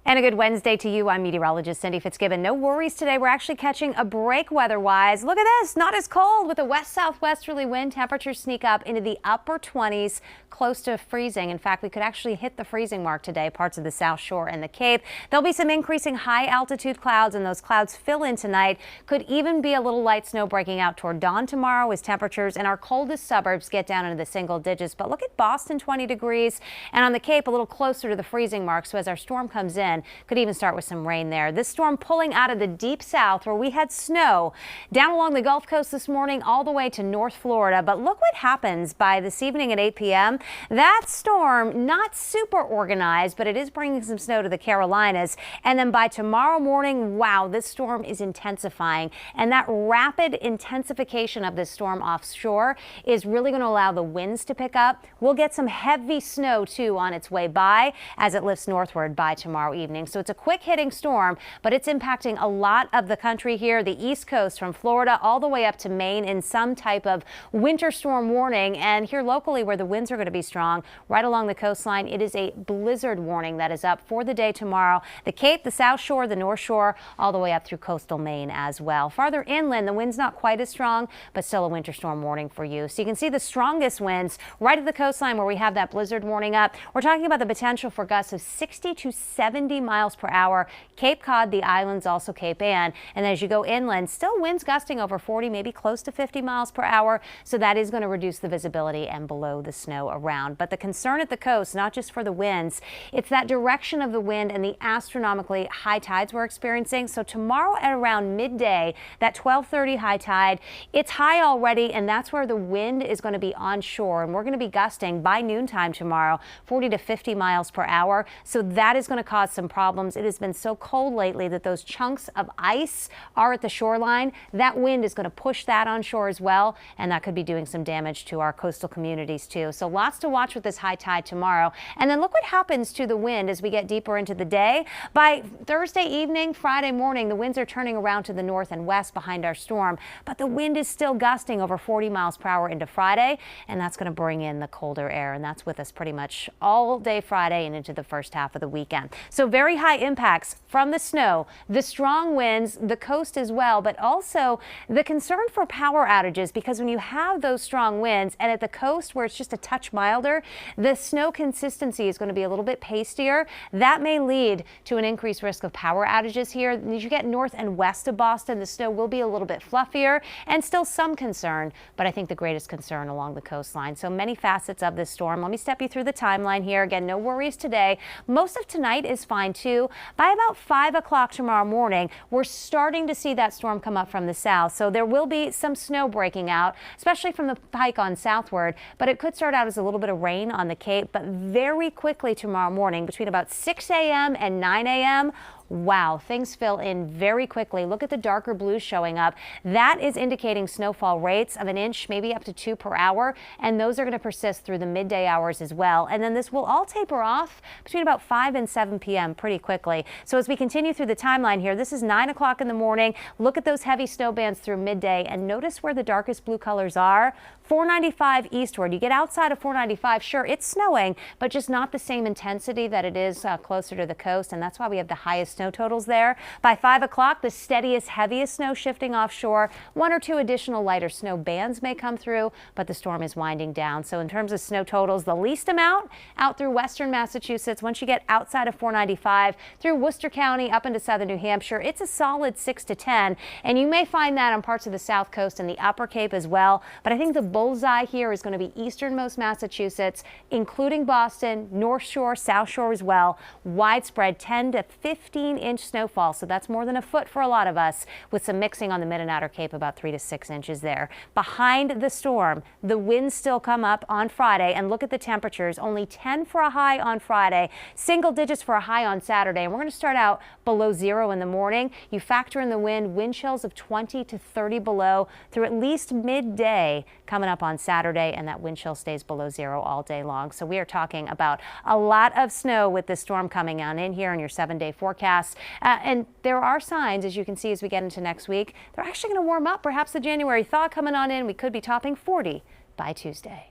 And a good Wednesday to you. I'm meteorologist Cindy Fitzgibbon. No worries today. We're actually catching a break weather-wise. Look at this. Not as cold with a west-southwesterly wind. Temperatures sneak up into the upper 20s, close to freezing. In fact, we could actually hit the freezing mark today, parts of the South Shore and the Cape. There'll be some increasing high-altitude clouds, and those clouds fill in tonight. Could even be a little light snow breaking out toward dawn tomorrow as temperatures in our coldest suburbs get down into the single digits. But look at Boston, 20 degrees, and on the Cape, a little closer to the freezing mark. So as our storm comes in, could even start with some rain there. This storm pulling out of the deep south where we had snow down along the Gulf Coast this morning all the way to North Florida. But look what happens by this evening at 8 p.m. That storm, not super organized, but it is bringing some snow to the Carolinas. And then by tomorrow morning, wow, this storm is intensifying. And that rapid intensification of this storm offshore is really going to allow the winds to pick up. We'll get some heavy snow, too, on its way by as it lifts northward by tomorrow evening. So it's a quick hitting storm, but it's impacting a lot of the country here, the East Coast from Florida all the way up to Maine in some type of winter storm warning. And here locally where the winds are going to be strong right along the coastline, it is a blizzard warning that is up for the day tomorrow. The Cape, the South Shore, the North Shore, all the way up through coastal Maine as well. Farther inland, the wind's not quite as strong, but still a winter storm warning for you. So you can see the strongest winds right at the coastline where we have that blizzard warning up. We're talking about the potential for gusts of 60 to 70 miles per hour. Cape Cod, the islands, also Cape Ann. And as you go inland, still winds gusting over 40, maybe close to 50 miles per hour. So that is going to reduce the visibility and below the snow around. But the concern at the coast, not just for the winds, it's that direction of the wind and the astronomically high tides we're experiencing. So tomorrow at around midday, that 12:30 high tide, it's high already, and that's where the wind is going to be onshore. And we're going to be gusting by noontime tomorrow, 40 to 50 miles per hour. So that is going to cause some problems. It has been so cold lately that those chunks of ice are at the shoreline. That wind is going to push that onshore as well, and that could be doing some damage to our coastal communities too. So lots to watch with this high tide tomorrow. And then look what happens to the wind as we get deeper into the day. By Thursday evening, Friday morning, the winds are turning around to the north and west behind our storm, but the wind is still gusting over 40 miles per hour into Friday, and that's going to bring in the colder air, and that's with us pretty much all day Friday and into the first half of the weekend. So very high impacts from the snow, the strong winds, the coast as well, but also the concern for power outages, because when you have those strong winds and at the coast where it's just a touch milder, the snow consistency is going to be a little bit pastier. That may lead to an increased risk of power outages here. As you get north and west of Boston, the snow will be a little bit fluffier and still some concern, but I think the greatest concern along the coastline. So many facets of this storm. Let me step you through the timeline here. Again, no worries today. Most of tonight is fine too. By about 5 o'clock tomorrow morning, we're starting to see that storm come up from the south. So there will be some snow breaking out, especially from the pike on southward, but it could start out as a little bit of rain on the Cape, but very quickly tomorrow morning between about 6 a.m. and 9 a.m., wow, things fill in very quickly. Look at the darker blues showing up. That is indicating snowfall rates of an inch, maybe up to 2 per hour, and those are going to persist through the midday hours as well. And then this will all taper off between about 5 and 7 p.m. pretty quickly. So as we continue through the timeline here, this is 9 o'clock in the morning. Look at those heavy snow bands through midday and notice where the darkest blue colors are. 495 eastward. You get outside of 495, sure, it's snowing, but just not the same intensity that it is closer to the coast, and that's why we have the highest snow totals there. By 5 o'clock, the steadiest, heaviest snow shifting offshore. 1 or 2 additional lighter snow bands may come through, but the storm is winding down. So in terms of snow totals, the least amount out through western Massachusetts. Once you get outside of 495 through Worcester County up into southern New Hampshire, it's a solid 6 to 10, and you may find that on parts of the South Coast and the Upper Cape as well. But I think the bullseye here is going to be easternmost Massachusetts, including Boston, North Shore, South Shore as well. Widespread 10 to 15-inch snowfall, so that's more than a foot for a lot of us, with some mixing on the mid and outer Cape, about 3 to 6 inches there. Behind the storm, the winds still come up on Friday, and look at the temperatures. Only 10 for a high on Friday, single digits for a high on Saturday, and we're going to start out below 0 in the morning. You factor in the wind chills of 20 to 30 below through at least midday coming up on Saturday, and that wind chill stays below 0 all day long. So we are talking about a lot of snow with this storm coming on in here in your 7-day forecast. And there are signs, as you can see, as we get into next week, they're actually going to warm up. Perhaps the January thaw coming on in. We could be topping 40 by Tuesday.